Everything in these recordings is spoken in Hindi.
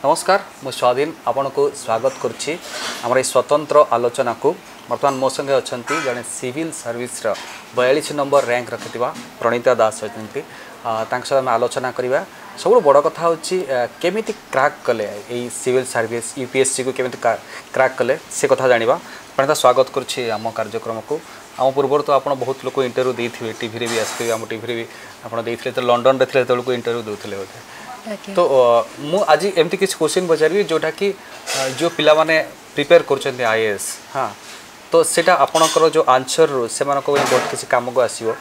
नमस्कार मु स्वाधीन आपन को स्वागत करुच्ची आम स्वतंत्र आलोचना को बर्तमान मो संगे अच्छा जड़े सिविल सर्विस 42 नंबर रैंक रखि प्रणीता दास अच्छा आम आलोचना करवा सब बड़ कथा हूँ केमी क्रैक कले सिविल सर्विस यूपीएससी को केमी क्रैक कले से कथा जाना प्रणीता स्वागत करुच्ची आम कार्यक्रम को आम पूर्व तो आप बहुत लोग इंटरव्यू देते टीवी भी आसते आम टीवी भी आपते तो लंडन में थे तो इंटरव्यू देते बोधे तो मु आज एमती किसी क्वेश्चन पचारि जोटा कि जो पिला माने प्रिपेयर कर आईएएस हाँ तो सेटा आपणकर जो आंसर से बहुत किसी काम को आसो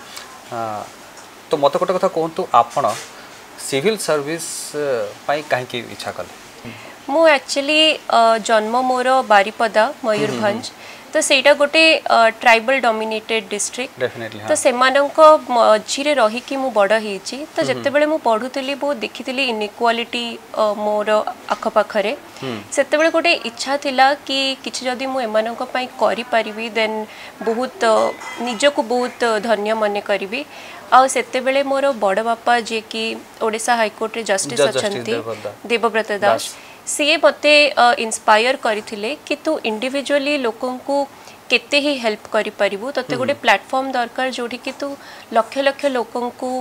तो मत गोटे कथा कहतु आपण सिविल सर्विस कहीं इच्छा कले मु एक्चुअली जन्म मोर बारिपदा मयूरभंज तो सेटा गोटे ट्राइबल डोमिनेटेड डिस्ट्रिक्ट तो से मझे रहीकि मु बड़ होती तो जिते बड़े मुझे पढ़ुली बहुत देखी इनइक्वालिटी मोर आखपाखे से गोटे इच्छा थिला कि किछि जदि मु एमानंक पई करि परिबी देन बहुत निजको बहुत धन्य मने करिवि आ सेते बेले मोर बड़ बापा जे कि ओडिशा हाईकोर्ट रे जस्टिस अछंती देवव्रत दास सी मते इंस्पायर करथिले कि तू इंडिविजुअली लोकन को केते ही हेल्प करि परिबु तते गोटे प्लेटफॉर्म दरकार जोठी कि तू लक्ष लक्ष लोकन को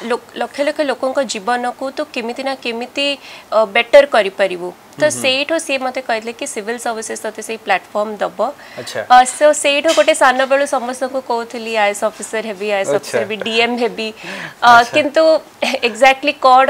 लक्ष लक्ष लोकन को जीवन को तू केमिति ना केमिति बेटर करि परिबु तो सेठो से मते कहले कि सिविल सर्विसेज तते से प्लेटफॉर्म दबो अच्छा सो सेठो गोटे सान बेलु समस्त को कहथली आईएएस ऑफिसर हेबी आईएएस ऑफिसर भी डीएम हेबी किंतु एग्जैक्टली कोड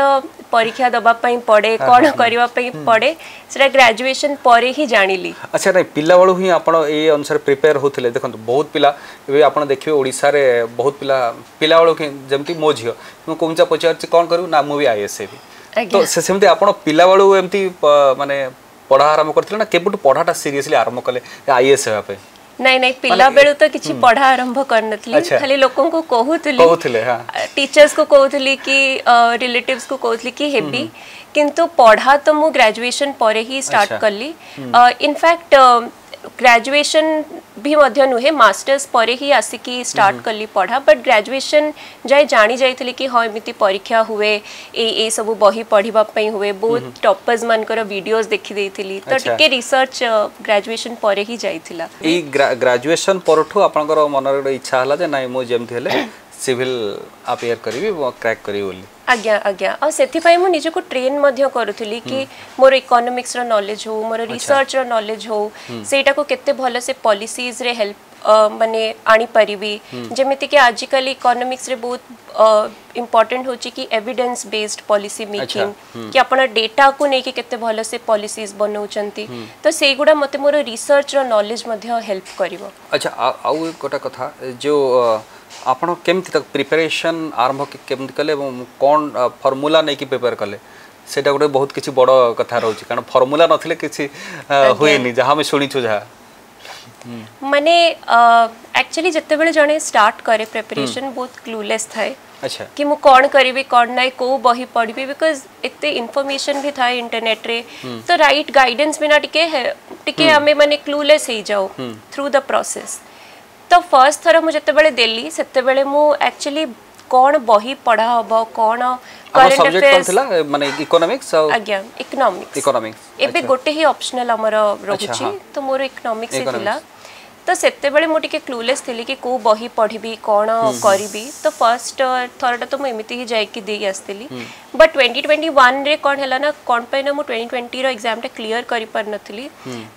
परीक्षा दबा पई पड़े कोन करबा पई पड़े सेटा ग्रेजुएशन परे ही जानिली अच्छा नहीं पिला बळु ही आपण ए अनुसार प्रिपेयर होथिले देखंतु बहुत पिला एबे आपण देखिबे ओडिसा रे बहुत पिला बळु जेमति मो झियो मु कोमचा पचार कोन करू ना मु भी आईएएस हेबी तो से सेमति आपण पिला बळु एमति माने पढ़ा आरंभ करथिले ना केबुट पढ़ाटा सीरियसली आरंभ कले आईएएस हेबा पे नहीं नहीं पिला बेलु तो किछि पढ़ा आरंभ करनथली खाली लोकन को कहउथली हां टीचर्स को कहउथली कि रिलेटिव्स को कहउथली कि हेबी किंतु पढ़ा तो मु ग्रेजुएशन परे ही स्टार्ट करली इनफैक्ट ग्रेजुएशन भी मध्य नुहे मास्टर्स परे ही आसिकी स्टार्ट करली पढ़ा बट ग्रेजुएशन जाए जानी जाइथिले कि हाँ एमिति परीक्षा हुए ए सब बही पढ़िबा पई हुए बहुत टॉपर्स मनकर वीडियोस देखि देइथिली तो टिके रिसर्च ग्रेजुएशन परे ही जाइथिला ई ग्रेजुएशन परठू आपनकर मन रे इच्छा हला जे नाही मो जेमथि हेले सिविल अपियर करिवि क्रैक करिवि बोली आज्ञा आज्ञा आ सेथि पई मु निजको ट्रेन मध्य करूथली कि मोर इकोनॉमिक्स रो नॉलेज हो मोर रिसर्च रो नॉलेज हो सेटा को केते भलो से पॉलिसीज रे हेल्प माने आनी परिबी जेमिति कि आजिकल इकोनॉमिक्स रे बहुत इंपोर्टेंट होची कि एविडेंस बेस्ड पॉलिसी मेकिंग कि आपण डेटा को नै कि केते भलो से पॉलिसीज बनौचंती तो सेगुडा मते मोर रिसर्च रो नॉलेज मध्य हेल्प करिवो अच्छा आउ कोटा कथा जो आपण केमति तक प्रिपरेशन आरंभ केमति कले कौन फॉर्मूला नै कि प्रिपेयर कले सेटा गोटे बहुत किछि बड़ कथा रहउची कारण फॉर्मूला नथिले किछि होएनी जहां में सुनिछु जहा माने एक्चुअली जत्ते बेले जणे स्टार्ट करे प्रिपरेशन बहुत क्लूलेस थाए अच्छा कि मु कौन करिवि कौन नै को बही पढ़िबि बिकॉज़ एते इन्फॉर्मेशन भी थाए इंटरनेट रे तो राइट गाइडेंस बिना टिके हमें माने क्लूलेस हे जाओ थ्रू द प्रोसेस तो फर्स्ट थर मुझे बेले देली सेते बेले मु एक्चुअली कौन बही पढ़ा हबो कौन करंट अफेयर्स माने इकोनॉमिक्स आज्ञा इकोनॉमिक्स एबे गोटे ही ऑप्शनल हमर रहुची तो मोर इकोनॉमिक्स थिला तो सेते बेले मो टिके क्लूलेस थिली कि को बही पढ़िबी कौन करिबी तो फर्स्ट थरटा तो मु एमिति ही जाय कि देई आस्तिली बट 2021 रे कोन हला ना कोन पे ना मु 2020 रो एग्जाम टे क्लियर करि पर नथली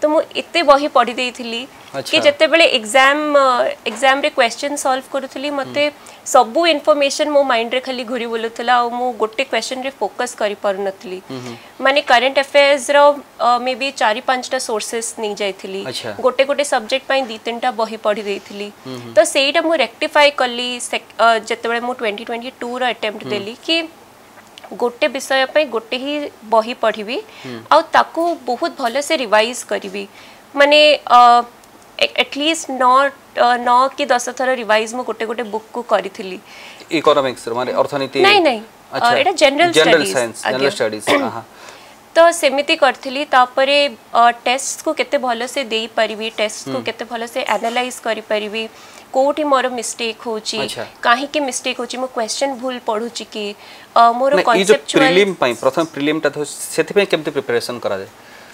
तो मु इते बही पढ़ी देइथिली कि जते बेले एग्जाम रे क्वेश्चन सॉल्व करूथली मते सबु इन्फॉर्मेशन मो माइंड रे खाली घुरी बोलुथला और मु गोटे क्वेश्चन रे फोकस करि पर नथली माने करंट अफेयर्स रो मे बी 4-5 टा सोर्सेस नै जाइथिली गोटे गोटे सब्जेक्ट पई 2-3 टा बही पढ़ी देइथिली तो सेटा मु रेक्टिफाई करली जते बेले मु 2022 रो अटेम्प्ट देली कि गोटे विषय पे गोटे ही बही पढ़ी आ ताको बहुत भले से रिवाइज करी माने एटलीस्ट 9 कि 10 थर रिवाइज मु गोटे गोटे बुक को करी थी इकोनॉमिक्स माने अर्थनीति नहीं नहीं एटा जनरल स्टडीज तो सेमिति करथिली तापरे टेस्ट को केते भलो से देई परिबी टेस्ट को केते भलो से एनालाइज करि परिबी कोठी मोर मिस्टेक होची काहे के मिस्टेक होची मो क्वेश्चन भूल पढुची कि मोर कॉन्सेप्चुअल प्रीलिम पई प्रथम प्रीलिम ता सेति पई केमते प्रिपरेशन करा जाय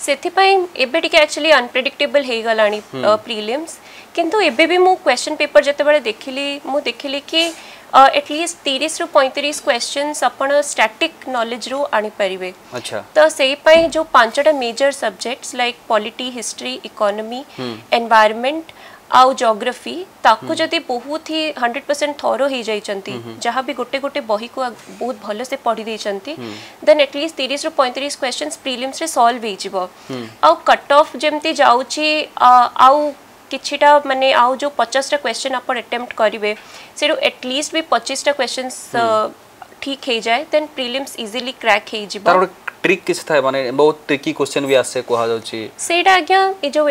सेति पई एबे टिके एक्चुअली अनप्रेडिक्टेबल हे गलानी प्रीलिम्स किंतु एबे भी मो क्वेश्चन पेपर जते बळे देखिली कि एटलीस्ट 30 रु 35 क्वेश्चंस अपन स्टैटिक नॉलेज रो आनी परिवे अच्छा तो सेही पई जो पांचटा major subjects like polity history economy environment आउ ज्योग्राफी ताकू जदी बहुत ही 100% थरो ही जाई चंती जहां भी गोटे गोटे बही को बहुत भलो से पढ़ी दे चंती देन एटलीस्ट 30 रु 35 क्वेश्चंस प्रीलिम्स रे सॉल्व हे जिवो आउ कट ऑफ जेमती जाउची आउ किछिटा माने आउ जो 50 टा क्वेश्चन अपन अटेम्प्ट करिवे सेरो एटलीस्ट भी 25 टा क्वेश्चंस ठीक हे जाए देन प्रीलिम्स इजीली क्रैक हे जिवो तार ट्रिक किस था माने बहुत ट्रिकी क्वेश्चन भी आसे कोहा जाउची सेटा आज्ञा ए जो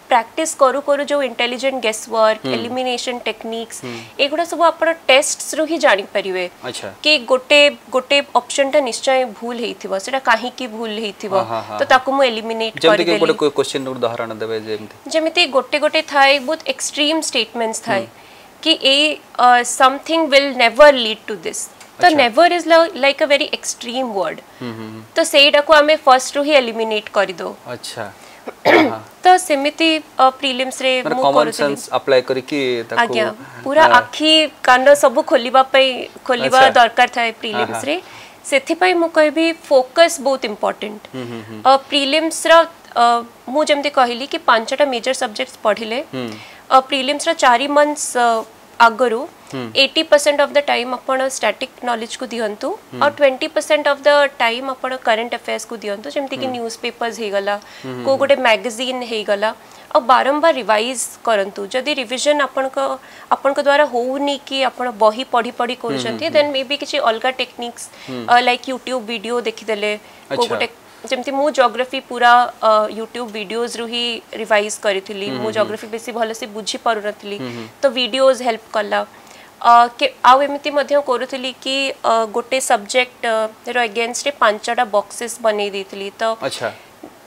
प्रैक्टिस करू जो intelligent guess work elimination techniques एगुडा सब आपण टेस्ट्स रु ही जानि परिवे अच्छा कि गोटे ऑप्शन टा निश्चय भूल हेइथिबो सेटा काहे की भूल हेइथिबो तो ताकू मु एलिमिनेट कर देली जेमति कोइ क्वेश्चन उदाहरण देबे जेमति गोटे थाय बहुत एक्सट्रीम स्टेटमेंट्स थाय कि ए something will never lead to this तो never is like a very extreme word तो सेटा को हमें फर्स्ट रू ही एलिमिनेट कर दो अच्छा तो सेमिति प्रीलिम्स रे मु कॉमन सेंस अप्लाई करी कि ताको आज्ञा पूरा आखी कान सब खोलिबा दरकार थाए प्रीलिम्स रे सेथि पई मु कहबी फोकस बहुत इंपोर्टेंट प्रीलिम्स रा मु जेमते कहली कि पांचटा मेजर सब्जेक्ट्स पढिले प्रीलिम्स रा 4 मंथ्स आगरू 80% ऑफ द टाइम अपन स्टैटिक नॉलेज को दियंतु और 20% ऑफ द टाइम अपन करंट अफेयर्स को दियंतु जेमति कि न्यूज़पेपर्स हे गला को गोटे मैगजीन हे गला और बारंबार रिवाइज करंतु जदि रिवीजन अपन को द्वारा होउनी कि अपन बही पढ़ी करूछंती देन मे बी किछि अलगा टेक्निक्स लाइक यूट्यूब वीडियो देखि देले को गोटे जेमति मु ज्योग्राफी पूरा यूट्यूब वीडियोस रु ही रिवाइज करिथिली मु ज्योग्राफी बेसी भलो से बुझी पारु नथिली तो वीडियोस हेल्प कला के आउ एमिति मध्य करूथिली कि गोटे सब्जेक्ट रो अगेंस्ट 5टा बॉक्सेस बनै देथिली तो अच्छा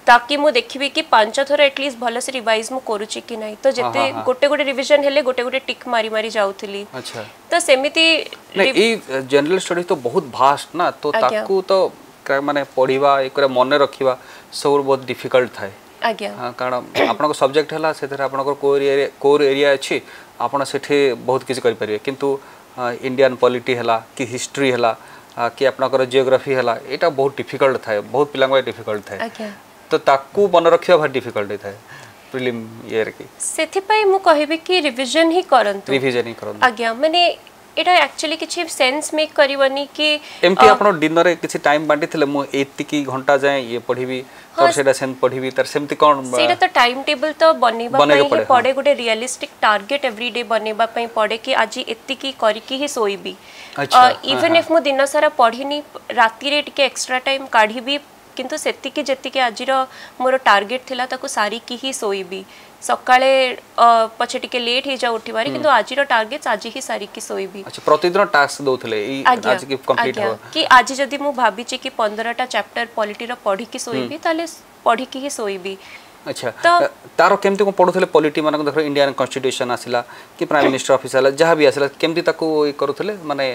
ताकि मु देखिबी कि 5 थर एटलीस्ट भलो से रिवाइज मु करूची कि नै तो जते गोटे रिवीजन हेले गोटे टिक मारी जाउथिली अच्छा तो सेमिति नै ई जनरल स्टडी तो बहुत भास्ट ना तो ताकू तो माने पढ़िबा एकरा मन रखिबा सब बहुत डिफिकल्ट थाए आज्ञा हां कारण आपन को सब्जेक्ट हला सेथरे आपन को कोर एरिया अछि आपन सेठे बहुत किछ करि परिबे किंतु इंडियन पॉलिटी हला कि हिस्ट्री हला कि आपन को जियोग्राफी हला एटा बहुत डिफिकल्ट थाए बहुत पिलांग बाय डिफिकल्ट थाए आज्ञा तो ताकू मन रखिबा बहुत डिफिकल्ट थाए प्रीलिम ईयर की सेथि पई मु कहबे कि रिवीजन ही करंतु आज्ञा माने एटा एक्चुअली किछि सेंस मेक करबनी कि एमती आपण डिनर रे किछि टाइम बांटी थिले मु एति की घंटा जाय ये पढिबी तो सेटा सेन पढिबी तर सेमती कोन सेटा तो टाइम टेबल तो बनेबा पई पड़े गोटे रियलिस्टिक टारगेट एवरीडे बनेबा पई पड़े कि आज एति की करी की ही सोईबी इवन इफ मु दिन सारा पढिनी राती रे टिके एक्स्ट्रा टाइम काढीबी किंतु सेति की जति के आजिर मोर टारगेट थिला ताको सारी की ही सोईबी सकाळे पछे टिके लेट हे जा उठिबारी किंतु आजिर टारगेट्स आज ही सारी की सोईबी अच्छा प्रतिदिन टास्क दोथले ई आज की कंप्लीट हो कि आज जदी मु भाबी छि कि 15टा चैप्टर पॉलिटी रो पढी की सोईबी ताले पढी की ही सोईबी अच्छा तारो केमती को पढुथले पॉलिटी माने देखो इंडियन कॉन्स्टिट्यूशन आसिला कि प्राइम मिनिस्टर ऑफिस आला जहां भी आसिला केमती ताको करूथले माने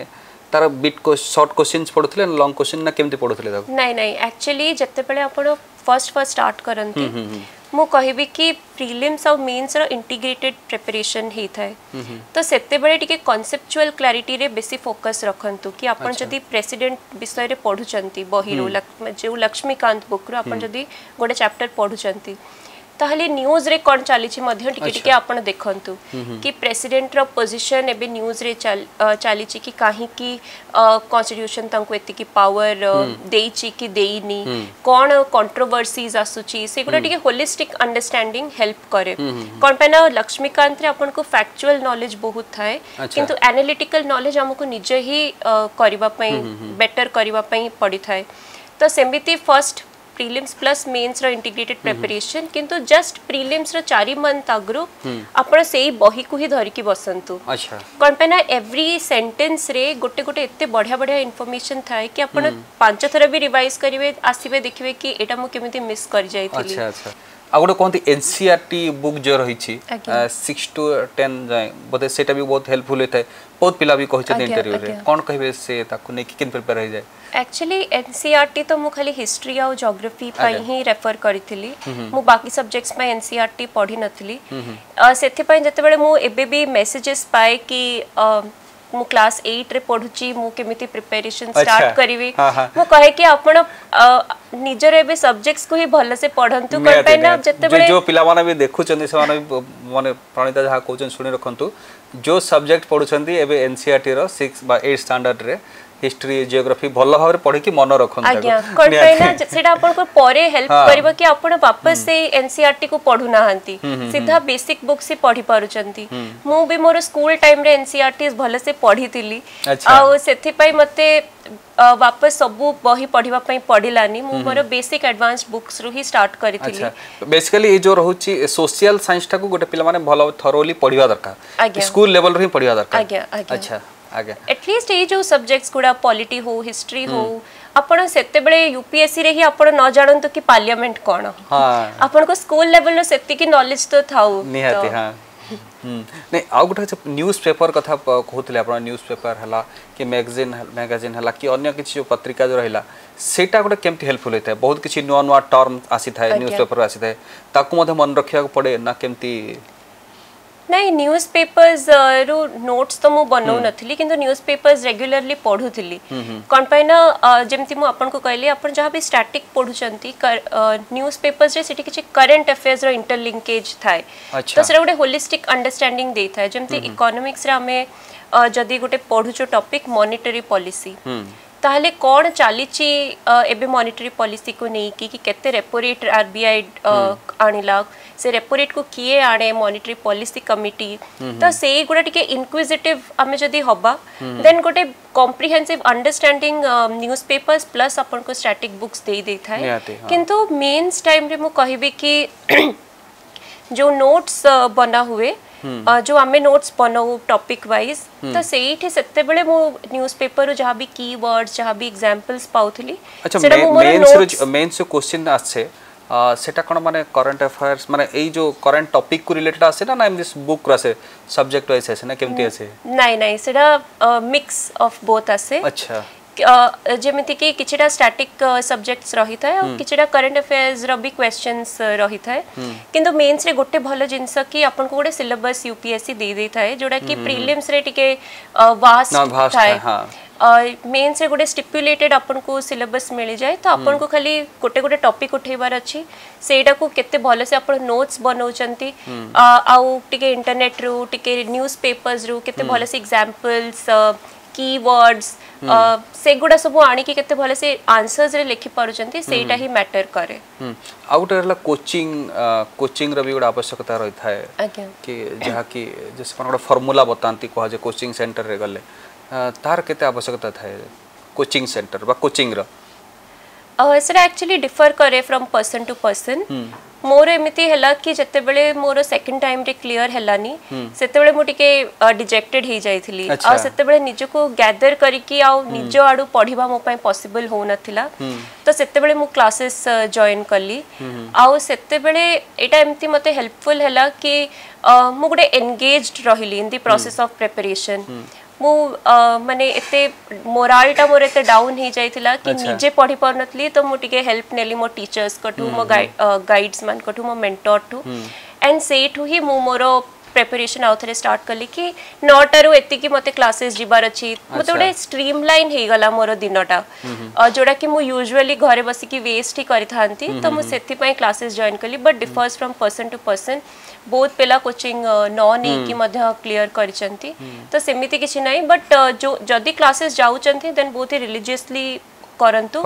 तार बिट को शॉर्ट क्वेश्चंस पढुथले लॉन्ग क्वेश्चन ना केमती पढुथले ताको नहीं एक्चुअली जत्ते पळे आपण फर्स्ट स्टार्ट करंती मु कहबी कि प्रीलिम्स और मेंस रो इंटीग्रेटेड प्रिपरेशन हे थाए तो सेते बळे टिके कॉन्सेप्चुअल क्लैरिटी रे बेसी फोकस रखंतु कि आपण जदी प्रेसिडेंट विषय रे पढुचंती बही रो जो लक्ष्मीकांत बुक रो आपण जदी गोटे चैप्टर पढुचंती ताहले न्यूज रे कोन चाली छि मध्य टिके टिके आपण देखंतु कि प्रेसिडेंट रो पोजीशन एबे न्यूज रे चाली छि कि काहे कि कॉन्स्टिट्यूशन तंको एति की पावर देई छि कि देईनी कोन कंट्रोवर्सीज आसु छि सेगुडा टिके होलिस्टिक अंडरस्टैंडिंग हेल्प करे कोन पेना लक्ष्मीकांत रे आपण को फैक्चुअल नॉलेज बहुत थाए किंतु एनालिटिकल नॉलेज हमको निजे ही करबा पई बेटर करबा पई पड़ी थाए तो सेमिति फर्स्ट प्रीलिम्स प्लस मेंस रो इंटीग्रेटेड प्रिपरेशन किंतु जस्ट प्रीलिम्स रो 4 मंथ आगरो आपण सेही बही को ही धरि की बसंतु अच्छा कोन पेना एवरी सेंटेंस रे गोटे गोटे एते बढ़िया इंफॉर्मेशन थाए कि आपण 5 थरा भी रिवाइज करिवे आसीबे देखिबे कि एटा मु केमिति मिस कर जाईथिली अच्छा अच्छा आ गोटे कहते एनसीईआरटी बुक जो रही 6 to 10 जाए बोधे सेटा भी बहुत हेल्पफुल होता है बहुत पिला भी कहते इंटरव्यू रे कौन कहबे से ताकू नै किन प्रिपेयर हो जाए एक्चुअली एनसीईआरटी तो मु खाली हिस्ट्री और ज्योग्राफी पई ही रेफर करितली मु बाकी सब्जेक्ट्स में एनसीईआरटी पढ़ी नथली सेथि पई जते बेले मु एबे भी मेसेजेस पाए कि मु क्लास 8 रे पढुची मु केमिति प्रिपरेशन स्टार्ट करिवि मु कहे कि आपण निजर एबे सब्जेक्ट्स को ही भल से पढंतु कर पाए ना जते बेले जो पिला माने भी देखु चंदी से माने माने प्रणीता जहा कोचन सुनि रखंतु जो सब्जेक्ट पढुचंदी एबे एनसीईआरटी रो 6 बा 8 स्टैंडर्ड रे हिस्ट्री जियोग्राफी भल भाव पढ़ी कि मन रखन आज्ञा कर पाइना सेटा आपन को परे हेल्प करबा कि आपन वापस से एनसीईआरटी को पढु नाहंती सीधा बेसिक बुक से पढ़ी पारुचंती मु भी मोर स्कूल टाइम रे एनसीईआरटी भल से पढ़ी थिली आ सेथि पई मते वापस सबु बही पढ़िबा पई पढ़िलानी मु मोर बेसिक एडवांस बुक्स रु ही स्टार्ट करिथिली बेसिकली ए जो रहउची सोशल साइंस टा को गोटे पिला माने भल थरोली पढ़िबा दरकार स्कूल लेवल रे ही पढ़िबा दरकार आज्ञा अच्छा आगे एटलीस्ट ये जो सब्जेक्ट्स गुड़ा पॉलिटी हो हिस्ट्री हो आपण सेते बेले यूपीएससी रे ही आपण न जानंतु कि पार्लियामेंट कोन हां आपण को स्कूल लेवल रो सेति की नॉलेज तो थाउ निहाती हां नै आ गुटा न्यूज पेपर कथा कहउतले आपण न्यूज पेपर हला कि मैगजीन हला कि अन्य किछि जो पत्रिका जो रहिला सेटा गुटा केमति हेल्पफुल होता है बहुत किछि नुवा नुवा टर्म आसी थाए न्यूज पेपर आसी थाए ताकू मधे मन रखिया पड़े ना केमति नहीं न्यूज पेपर्स रो नोट्स तो मु बनाउ नथली किंतु न्यूज पेपर्स रेगुलरली पढुथली कोन पैना जेमति मु आपन को कहली आपन जहां भी स्टैटिक पढुचंती न्यूज पेपर्स रे सिटी किछि करंट अफेयर्स रो इंटरलिंकेज थाए तो सेरा गोटे होलिस्टिक अंडरस्टैंडिंग दे थाए जेमति इकोनॉमिक्स रे हमें जदी गोटे पढुचो टॉपिक मॉनेटरी पॉलिसी ताहले कौन चलीची एबे मॉनेटरी पॉलिसी को नहीं कि केते रेपो रेट आरबीआई आनिला से रेपो रेट को किए आने मॉनेटरी पॉलिसी कमिटी तो से गुडा टिके इनक्विजिटिव आमे जदी होबा देन गोटे कॉम्प्रिहेंसिव अंडरस्टैंडिंग न्यूज़पेपर्स प्लस अपन को स्टैटिक बुक्स दे थाए किंतु मेंस टाइम रे मु कहबे कि जो नोट्स बना हुए जो आमे नोट्स बनाऊ टॉपिक वाइज तो सेठी सेते बेले मो न्यूज़पेपर जहां भी कीवर्ड्स जहां भी एग्जांपल्स पाउथली अच्छा मेंस जो क्वेश्चन आछे सेटा कोन माने करंट अफेयर्स माने एई जो करंट टॉपिक को रिलेटेड आसे ना इन दिस बुक रासे सब्जेक्ट वाइज आसे ना केमती आसे नहीं सेटा मिक्स ऑफ बोथ आसे अच्छा जेमिति कि किछटा स्टैटिक सब्जेक्ट्स रही था और किछटा करंट अफेयर्स रो भी क्वेश्चंस रही था किंतु मेंस रे गोटे भलो जिंस कि अपन को गोटे सिलेबस यूपीएससी दे थाए जोडा कि प्रीलिम्स रे टिके वास्ट थाए मेंस रे गोटे स्टिपुलेटेड अपन को सिलेबस मिल जाए तो अपन को खाली गोटे गोटे टॉपिक उठेबार अछि सेटा को केते भलो से अपन नोट्स बनाउचंती आउ टिके इंटरनेट रो टिके न्यूज़पेपर्स रो केते भलो से एग्जांपल्स कीवर्ड्स से गुडा सब आनी कि केते भले से आंसर्स रे लिखि पारुचंती सेटा ही मैटर करे आउट रहला कोचिंग रो भी गुडा आवश्यकता रही थाए कि जहा कि जैसे अपन गुडा फार्मूला बतांती कहा जे कोचिंग सेंटर रे गले तार केते आवश्यकता थाए कोचिंग सेंटर बा कोचिंग रो सेटा एक्चुअली डिफर करे फ्रॉम पर्सन टू पर्सन मोर एमिति हला कि जते बेले मोर सेकंड टाइम रे क्लियर हलानी सेते बेले मो टिके डिजेक्टेड हे जाइथिली आ सेते बेले निज को गैदर करी कि आ निज आडू पढिबा मो पय पॉसिबल हो नथिला तो सेते बेले मो क्लासेस जॉइन करली आ सेते बेले एटा एमिति मते हेल्पफुल हला कि मो गुडे एंगेज्ड रहिली in the process of preparation मु माने एते मोराल टा मोर एते डाउन ही जाइथिला कि निजे पढि परनतली तो मु टिके हेल्प नेली मो टीचर्स कटू मो गाइड्स मान कटू मो मेंटर टू एंड से टू ही मु मोरो प्रिपरेशन आउथरे स्टार्ट करली कि 9 रू एति कि मते क्लासेस जिबार अछि मते ओडे स्ट्रीमलाइन हे गला मोर दिनटा जोडा कि मु यूजुअली घरे बसी कि वेस्ट ही करि थांती तो मु सेति पय क्लासेस जॉइन करली but differs from person to person बहुत पेला कोचिंग नॉन ही कि मध्य क्लियर करिसंती तो सेमिति किछि नै बट जो जदी क्लासेस जाउचंती देन बहुत ही रिलीजियसली करंतु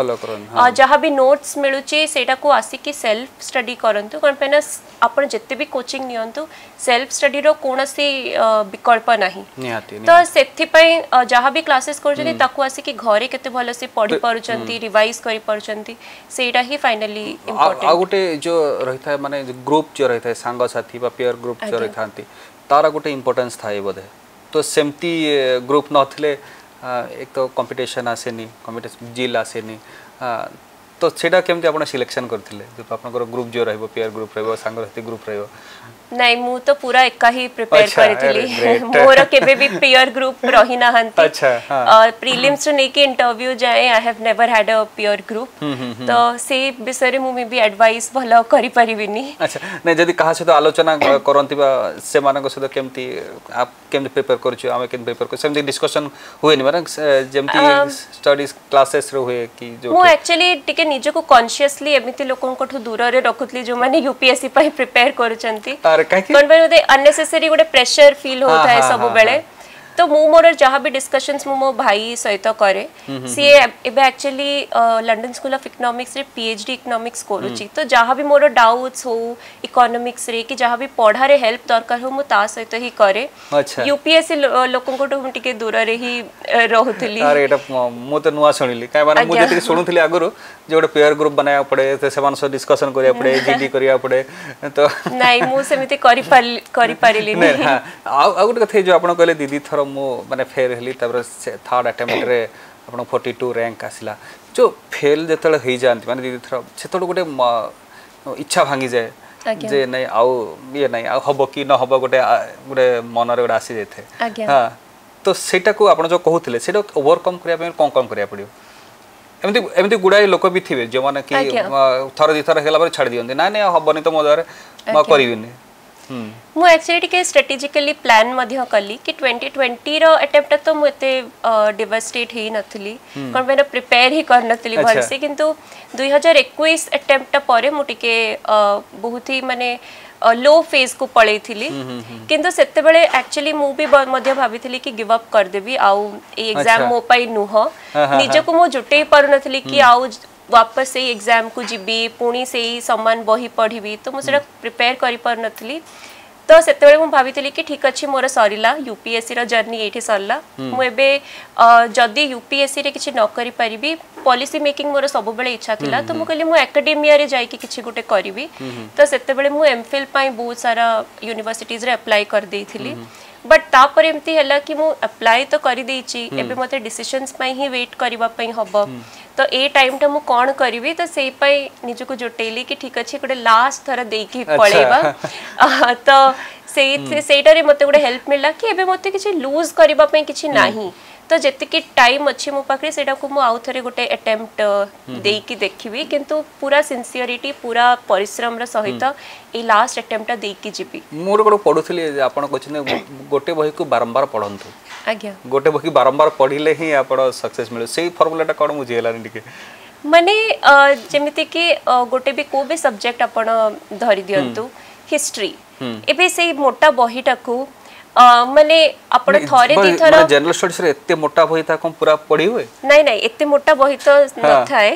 जहाँ भी नोट्स मिलुची सेटा को आसी कि सेल्फ स्टडी करंतु कोन पेना आपण जत्ते भी कोचिंग नियंतु सेल्फ स्टडी रो कोनसी विकल्प नाही तो सेथि पय जहाँ भी क्लासेस करजनी ताकू आसी कि घरे केते भलो से पढि पारुचंती रिवाइज करि पारुचंती सेटा ही फाइनली इंपोर्टेंट आ गोटे जो रहिता है माने ग्रुप जो रहिता है संग साथी बा पेयर ग्रुप जो रहिथांती तारा गोटे इंपोर्टेंस थाए बोधे तो सेमती ग्रुप नथिले एक तो कंपटीशन आसेनी कंपटीशन जिल आसेनी तो सेटा केमती आपण सिलेक्शन करथिले जो आपनकर ग्रुप जो रहबो पेयर ग्रुप रहबो सांग रहती ग्रुप रहबो नहीं मु तो पूरा एका ही प्रिपेयर करथिली मोर केबे भी पेयर ग्रुप रही ना हंती अच्छा प्रीलिम्स ने के इंटरव्यू जाए I have never had a pair group तो से विषय मु मे भी एडवाइस भलो करि परिबिनी अच्छा नै जदी कहा से तो आलोचना करंती बा से मानक से केमती आप केमती प्रिपेयर करछु आमे केमती प्रिपेयर कर सेमती डिस्कशन हुए नि माने जेमती स्टडीज क्लासेस रे हुए कि जो मु एक्चुअली टिके निजे को कॉन्शियसली एमिति लोकन कोठु दूर रे रखुतली जो माने यूपीएससी पई प्रिपेयर करचंती कौन पे अननेसेसरी गोटे प्रेशर फील होता है सब बेले तो मु मोर जहाँ भी डिस्कशंस मो भाई सहित करे सी एबे actually London school of economics रे पीएचडी इकोनॉमिक्स करूची तो जहाँ भी मोर डाउट्स हो इकोनॉमिक्स रे कि जहाँ भी पढ़ा रे हेल्प दरकार हो मु ता सहित ही करे यूपीएससी लोकन को तो टिके दूर रे ही रहउतली अरे एटा मु तो नुवा सुनिली काई माने मु जेति सुनुथली आगुरु जे गोटे पेयर ग्रुप बनाया पड़े ते सेमान सो डिस्कशन करिया पड़े जीडी करिया पड़े तो नहीं मु सेमिति करि पारिली नहीं हां आ गोटे कथे जो आपण कहले दीदी थरो मु माने फेल हेली तबर थर्ड अटेम्प्ट रे आपण 42 रैंक आसिला जो फेल जेतले हेई जानती माने दीदी थरो सेतोड गोटे इच्छा भांगी जाए जे नहीं आउ ये नहीं आ हबो कि न हबो गोटे गोटे मन रे गोटे आसी जेथे हां तो सेटा को आपण जो कहउथिले सेटा ओवरकम करिया पे कोन करिया पड़ियो एमती एमती गुडाई लोक भी थिबे जे माने कि थर दी थर हेला पर छाड़ दियंती ना नहीं हबनी तो मो द्वारा म करिबिनी मु एक्चुअली के स्ट्रेटेजिकली प्लान मध्य कली कि 2020 रो अटेम्प्ट तो मु एते डिवास्टेट ही नथली कोन बेना प्रिपेयर ही कर नथली भलसे किंतु 2021 अटेम्प्ट परे मु टिके बहुत ही माने लो फेज को पळै थिली किंतु सेते बेले एक्चुअली मु भी मध्य भाबिथिली कि गिव अप कर देबी आउ ए एग्जाम मो पाई नुह निजे को मु जुटै पर नथली कि आउ वापस से एग्जाम को जीबी पुणी से समान बही पढ़ी तो मुझे प्रिपेयर करि पर नथली तो सेते बेले मु भाबिथिली कि ठीक अछि मोर सरिला यूपीएससी रो जर्नी एठी सरला मु एबे जदी यूपीएससी रे किछि न करि परिबी पॉलिसी मेकिंग मोर सब बेले इच्छा थिला तो मु कहली मु एकेडमिया रे जाई कि किछि गुटे करिवि तो सेते बेले मु एमफिल पई बहुत सारा यूनिवर्सिटीज रे अप्लाई कर देइथिली बट तापर एमती हला कि मु अप्लाई तो करि देइची एबे मते डिसिजंस पई ही वेट करबा पई हबो तो ए टाइम टा मु कोन करबी तो सेई पई निजु को जोटेली कि ठीक अछि गोटे लास्ट थरा देई कि पळेबा तो सेटा रे मते गोटे हेल्प मिलला कि एबे मते किछि लूज करबा पई किछि नाही तो जेते कि टाइम अछि मो पाखरे सेटा को मु आउ थरे गोटे अटेम्प्ट देई कि देखिबी किंतु पूरा सिंसियरिटी पूरा परिश्रम र सहित ए लास्ट अटेम्प्ट देई कि जीबी मोर गोटे पढुथली आपण कहछने गोटे बही को बारंबार पढंतु आज्ञा गोटे बही बारंबार पढिले ही आपण सक्सेस मिले सेही फार्मूलाटा कोन मुझे हलानी टिके माने जेमिति कि गोटे भी को भी सब्जेक्ट आपण धरि दियंतु हिस्ट्री एबे सेही मोटा बहीटा को माने आपण थरे दी थरा जनरल स्टडीज रे एते मोटा बही ता कोन पूरा पढी होय नहीं नहीं एते मोटा बही तो न थाए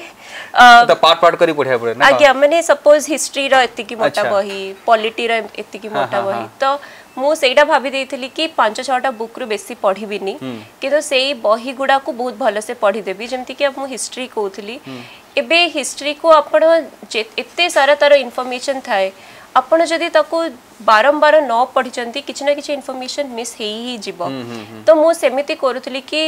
तो पार्ट करी पढिया पड़े ना आज्ञा माने सपोज हिस्ट्री रो एते की मोटा बही पॉलिटी रो एते की मोटा बही तो मु सेटा भाबी देइथिली कि 5-6टा बुक रु बेसी पढिबिनी किंतु सेही बही गुडा को बहुत भलो से पढी देबी जेमति कि मु हिस्ट्री कहउथिली एबे हिस्ट्री को आपण एते सारा तार इन्फॉर्मेशन थाए आपण जदी ताको बारंबार न पढिचंती किछि ना किछि इन्फॉर्मेशन मिस हेई जिवो तो मु सेमिति करूथली कि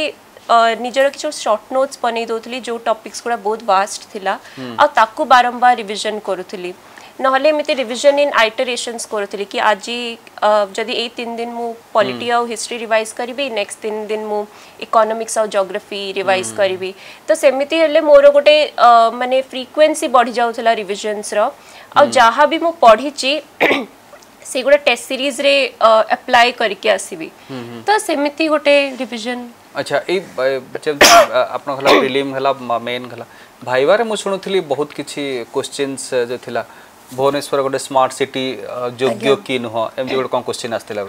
निजर किछु शॉर्ट नोट्स बनै दोथली जो टॉपिक्स गुडा बहुत वास्ट थिला आ ताको बारंबार रिवीजन करूथली नहले एमिति रिवीजन इन आइटरेशंस करूथली कि आजी जदी ए 3 दिन मु पॉलिटी और हिस्ट्री रिवाइज करबी नेक्स्ट 3 दिन मु इकोनॉमिक्स और ज्योग्राफी रिवाइज करबी तो सेमिति हेले मोर गोटे माने फ्रीक्वेंसी बढ़ी जाउथला रिवीजन्स रो और जहाँ भी मु पढ़ी से गोटे टेस्ट सीरीज रे अप्लाई करके आसीबी तो सेमिति गोटे रिवीजन अच्छा ए जब आपन हला प्रीलिम हला मेन हला भाईवा रे मु सुनुथली बहुत किछि क्वेश्चंस जो थिला भुवनेश्वर गोटे स्मार्ट सिटी योग्य कि नुह एमती गोटे कौन क्वेश्चन आसला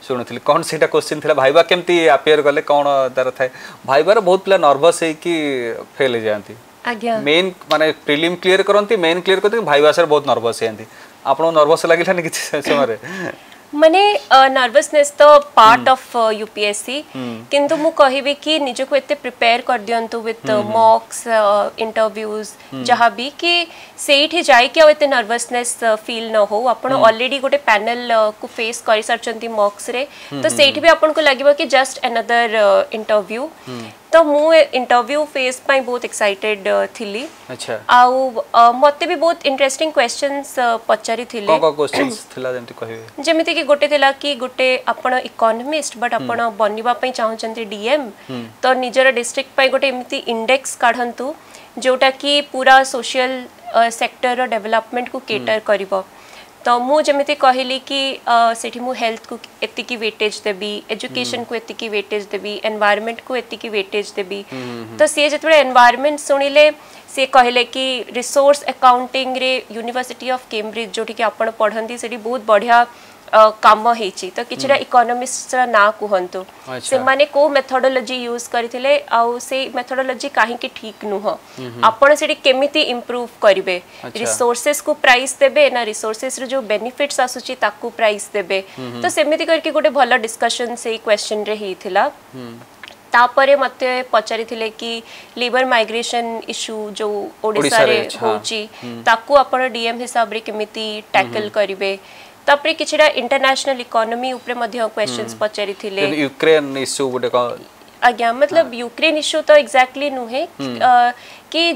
शुणुली कौन से क्वेश्चन थी भाईबा केमती अपेयर कले कौन तार थाए भाईबार बहुत पिला नर्वस है कि फेल हो जाती मेन माने प्रीलिम क्लियर करती मेन क्लियर करते भाईबा सर बहुत नर्वस है आपन नर्वस लगिलानी किछि समय माने नर्वसनेस तो पार्ट ऑफ यूपीएससी किंतु मु कहिबे कि निजे को एते प्रिपेयर कर दियंतु विथ मॉक्स इंटरव्यूज जहां भी कि सेठी जाय कि एते नर्वसनेस फील न हो आपण ऑलरेडी गोटे पैनल को फेस करि सरचंती मॉक्स रे तो सेठी भी आपण को लागिबो कि जस्ट अनदर इंटरव्यू तो तो मु इंटरव्यू फेज पाई बहुत एक्साइटेड थिली। अच्छा आउ मते भी बहुत इंटरेस्टिंग क्वेश्चंस पचारि थिले। को क्वेश्चंस थिला जेमति कहिबे जेमिति कि गोटे थिला कि गोटे आपण इकोनॉमिस्ट बट आपण बनिबा पई चाहउचंती डीएम तो निजर डिस्ट्रिक्ट पई गोटे एमिति इंडेक्स काढंतु जोटा कि पूरा सोशल सेक्टर डेवलपमेंट को केटर करिवो। तो मु जमिति कहली कि सेठी मु हेल्थ को एतिकी वेटेज देबी, एजुकेशन को एतिकी वेटेज देबी, एनवायरनमेंट को एतिकी वेटेज देबी। तो सी जतबे एनवायरनमेंट सुनिले से कहले कि रिसोर्स अकाउंटिंग रे यूनिवर्सिटी ऑफ कैम्ब्रिज जोठी कि आपण पढंती सेठी बहुत बढ़िया काम हेची। तो किछरा इकोनॉमिस्ट ना कुहंतु से माने को मेथोडोलॉजी यूज करथिले आउ से मेथोडोलॉजी काहे कि ठीक नुह आपण सेठी केमिति इंप्रूव करिवे, रिसोर्सेस को प्राइस देबे ना रिसोर्सेस रे जो बेनिफिट्स आसुची ताकू प्राइस देबे। तो सेमिति करके गोटे भलो डिस्कशन से क्वेश्चन रे हिथिला। तापरे मते पचारि थिले कि लेबर माइग्रेशन इशू जो ओडिसा रे होची ताकू आपण डीएम हिसाब रे केमिति टैकल करिवे। तापरे किछड़ा इंटरनेशनल इकोनॉमी ऊपर मध्य क्वेश्चंस पचारि थिले। यूक्रेन इशू गोटे आज्ञा मतलब यूक्रेन इशू तो एग्जैक्टली नुहे कि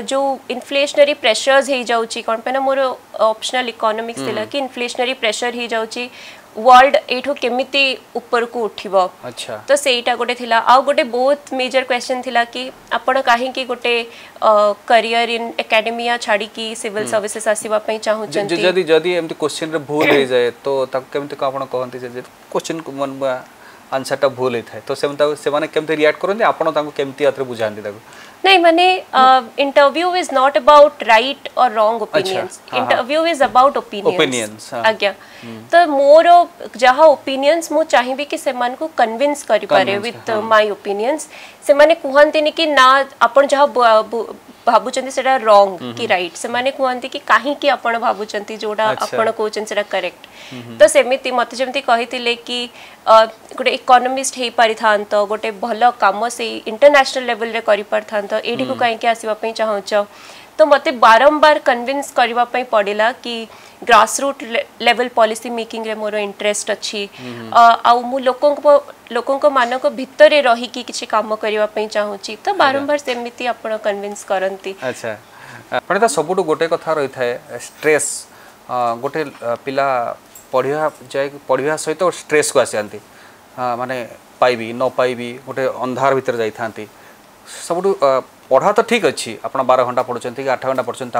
जो इन्फ्लेशनरी प्रेशर्स हे जाउची कोन पे ना मोर ऑप्शनल इकोनॉमिक्स थिला कि इन्फ्लेशनरी प्रेशर हे जाउची वर्ल्ड एठो केमिति ऊपर को उठिबो। अच्छा तो सेटा गोटे थिला। आ गोटे बहुत मेजर क्वेश्चन थिला कि आपण काहे कि गोटे करियर इन एकेडमिया छाडी कि सिविल सर्विसेस आसीबा पई चाहू चंती। जदी एमति क्वेश्चन रे भूल हे जाए तो ताक केमिति का आपण कहंती जे क्वेश्चन को मन आंसर टा भूल हे थाए तो से माने केमिति रिएक्ट करंती आपण ताको केमिति आतरे बुझांती ताको नहीं माने interview is not about right और wrong opinions. Interview is about opinions आज्ञा। तो मोर जहा ओपिनियंस मु चाहिबी कि सेमान को कन्विंस करि पारे विथ माय ओपिनियंस। से माने कुहंतिनी कि ना आपण जहा भाबुचंती सेटा रॉन्ग कि राइट से माने कुहंती कि काहे कि आपण भाबुचंती जोडा आपण कोचन सेटा करेक्ट। तो सेमिति मते जेमति कहितिले कि गोटे इकोनॉमिस्ट हे पारि थांत गोटे भलो काम से इंटरनेशनल लेवल रे करि पार थांत एठी को काहे कि आसीबा पई चाहउछ। तो मते बारंबार कन्विंस करबा पई पडिला कि ग्रासरूट लेवल पॉलिसी मेकिंग रे मोर इंटरेस्ट अछि आ मु लोकन को मान को भितरे रही कि किछि काम करबा पई चाहउची। तो बारंबार सेमिति आपण कन्विंस करंती। अच्छा पण त सबुटो गोटे कथा रही थाए स्ट्रेस गोटे पिला पढ़िया सहित स्ट्रेस को आसती माने पाइबी न पाइबी गोटे अंधार भितर जाई थांती सबुटो पढ़ा तो ठीक अच्छी आप 12 घंटा पढ़ुंट कि 8 घंटा पढ़ुंट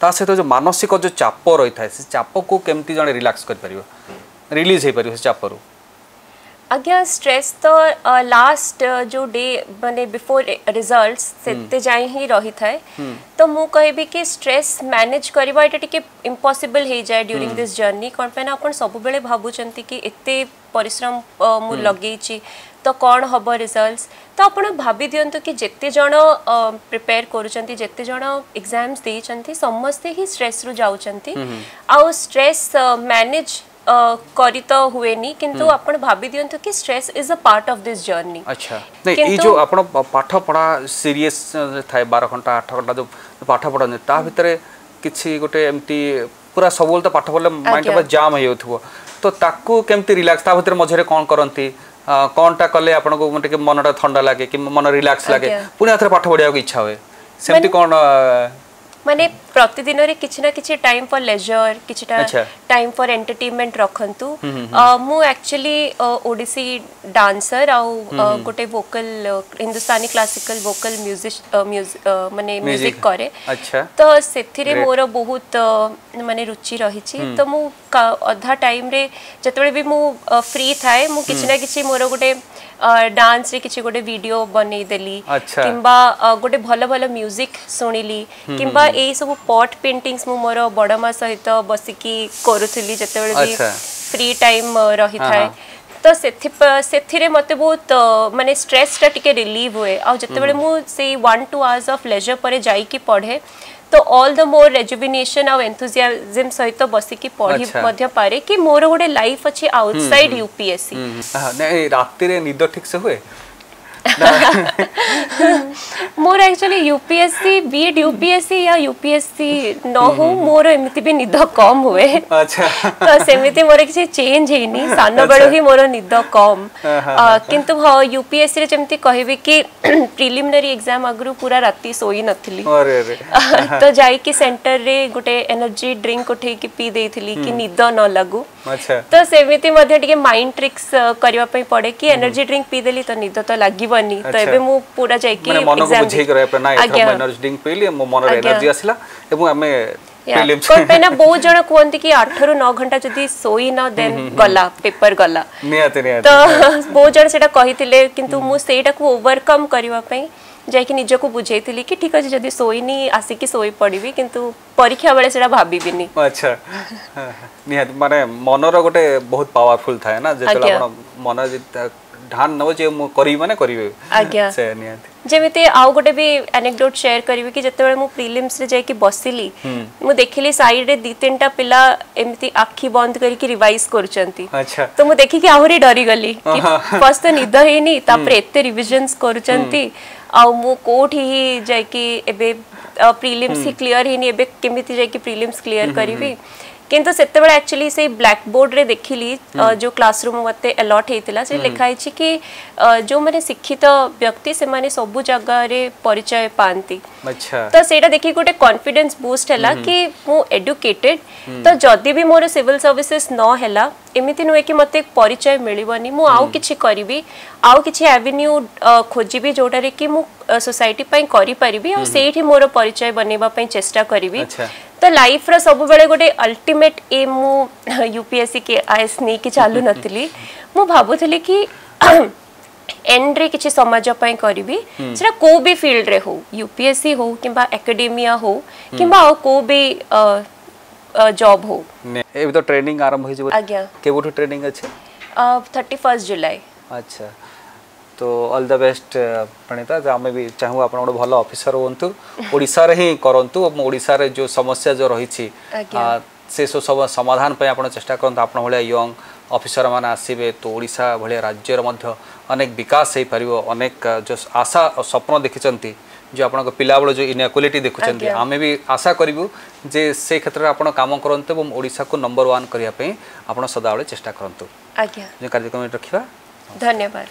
ता सहित जो मानसिक जो चाप रही है से चाप को केमती जड़े रिलैक्स कर रिलीज हो पार से चापरू आज्ञा स्ट्रेस तो लास्ट जो डे माने बिफोर रिजल्ट्स सेते जाई ही रही थाए। तो मु कहबी कि स्ट्रेस मैनेज करबा एटा टिके इम्पॉसिबल हे जाय ड्यूरिंग दिस जर्नी कोन पे ना अपन सब बेले भाबुचंती कि एते परिश्रम मु लगेची तो कौन हम रिजल्ट्स। तो अपन भाभी दियंतु कि जेते जण प्रिपेयर करूचंती जेते जण एग्जाम्स देचंती समस्ते ही स्ट्रेस रु जाउचंती आ स्ट्रेस मैनेज करी तो हुए नहीं किंतु आपण भाभी दियंतु कि stress is a part of this journey. अच्छा नहीं ई जो आपण पाठ पढ़ा सीरियस थाए 12 घंटा 8 घंटा जो पाठ पढ़ा ता भितरे किछि गोटे एमती पूरा सबल तो पाठ पढ़ले माइंड पर जाम हो जाउथबो तो ताकू केमती रिलैक्स ता भितरे मझरे कोन करंती कोनटा कले आपण को मटे मनटा ठंडा लागे कि मन रिलैक्स लागे पुनी आथरे पाठ पढ़िया को इच्छा होए सेमती कोन माने प्रतिदिन रे किछि ना किछि टाइम फॉर लेजर किछिटा टाइम फॉर एंटरटेनमेंट रखंतु। मु एक्चुअली ओडिसी डांसर आ गोटे vocal Hindustani classical vocal music माने म्यूजिक करे। अच्छा तो सेथिरे मोर बहुत माने रुचि रहिछि। तो मु अधा टाइम रे जतबे भी मु फ्री थाए मु किछि ना किछि मोर गोटे डांस रे किछि गोटे वीडियो बनै देली किंबा गोटे भलो भलो म्यूजिक सुनिली किंबा ए सब पॉट पेंटिंग्स मु मोर बड़मा सहित बसिकी करूथली जतबे भी फ्री टाइम रही थाए। तो सेथिरे मते बहुत माने स्ट्रेस टा टिके रिलीव हुए आ जतबे मु से 1-2 आवर्स ऑफ लेजर परे जाई की पढ़े तो ऑल द मोर रेजुविनेशन और एंथुसियाज्म सहित बसिकी पढ़ी मध्य पारे कि मोर गोटे लाइफ अछि आउटसाइड यूपीएससी। नहीं रात रे निद ठीक से हुए मोर एक्चुअली यूपीएससी बीएड यूपीएससी या यूपीएससी न हो मोर एमती भी निद कम हुए। अच्छा तो सेमिति मोर किसी चेंज हेनी सान बेलू ही मोर निद कम किंतु हाँ यूपीएससी रे जेमती कहबी कि प्रिलिमिनरी एग्जाम आगु पूरा राती सोई नथली तो जाई कि सेंटर रे गुटे एनर्जी ड्रिंक उठे कि पी देइथिली कि निद न लागू। अच्छा तो सेमिति मध्ये टिके माइंड ट्रिक्स करबा पई पड़े कि एनर्जी ड्रिंक पी देली तो निद तो लागिबनी। तो एबे मु पूरा जाई कि मन को बुझे करे पे ना एनर्जी ड्रिंक पीली मो मन रे एनर्जी आसला एवं हमें कोन पे ना बहुत जण कोनती कि 8 ରୁ 9 घंटा जदी सोई न देन गला पेपर गला नियाते तो बहुत जण सेटा कहिथिले किंतु मु सेटा को ओवरकम करबा पई जाई कि निज को बुझेइथिली कि ठीक अछि जदी सोईनी आसी कि सोई पड़िबी किंतु परीक्षा बेले सेटा भाबिबिनी। अच्छा नियात माने मनर गोटे बहुत पावरफुल थाए ना जेतला आपण मन ध्यान नव जे मु करी माने करिवे आज्ञा से नियात जेमिति आउ गोटे भी एनेक्डोट शेयर करिवे कि जते बेले मु प्रीलिम्स रे जाई कि बसिली मु देखिली साइड रे 2-3टा पिला एमिति आखी बंद करी कि रिवाइज करचंती। अच्छा तो मु देखि कि आहुरी डरी गली कि फर्स्ट तो निद हेनी तापर एते रिविजन्स करचंती आ मु कोठी ही जाई कि एबे प्रीलिम्स ही क्लियर हेनी एबे केमिति जाई कि प्रीलिम्स क्लियर करिवी किंतु सेते बेले एक्चुअली से ब्लैक बोर्ड रे देखिली जो क्लासरूम मते अलॉट हेतिला से लिखाई छी कि जो माने शिक्षित व्यक्ति से माने सब जगह रे परिचय पांती। अच्छा तो सेटा देखि गोटे कॉन्फिडेंस बूस्ट हैला कि मु एडुकेटेड तो जदी भी मोर सिविल सर्विसेज न हैला एमिति नुए कि मते परिचय मिलिबनी मु आउ किछि करिवि आउ किछि एवेन्यू खोजिबि जोटा रे कि मु सोसाइटी पई करि परिबि और सेठी मोर परिचय बनेबा पई चेष्टा करिवि। तो लाइफ रो सब बेले गोटे अल्टीमेट एम मु यूपीएससी के आईएएस नै कि चालू नथली मु भाबुथली कि एंड रे किछि समाज पई करिवि सेटा को भी फील्ड रे हो यूपीएससी हो किबा एकेडमिया हो किबा को भी जॉब हो। एबे तो ट्रेनिंग आरंभ होई जबो आज्ञा केबोटू ट्रेनिंग अछि 31 जुलाई। अच्छा तो ऑल द बेस्ट प्रणीता आमे भी चाहू आपण गोटे भल ऑफिसर होंतु ओडिसा रे ही करंतु ओडिसा रे जो समस्या जो रही से सब समाधान पे आपण चेष्टा करंतु आपण भले यंग ऑफिसर माने आसीबे तो ओडिसा भले राज्य रे मध्य अनेक विकास हे परिबो अनेक जो आशा और स्वप्न देखिचंती जो आपण पिला बेलो जो इनइक्वालिटी देखुचंती आमे भी आशा करिवु जे से क्षेत्र रे आपण काम करंतु एवं ओडिसा को नंबर 1 करिया पे आपण सदाबळे चेष्टा करंतु। आज्ञा जे कार्यक्रम रखिबा धन्यवाद।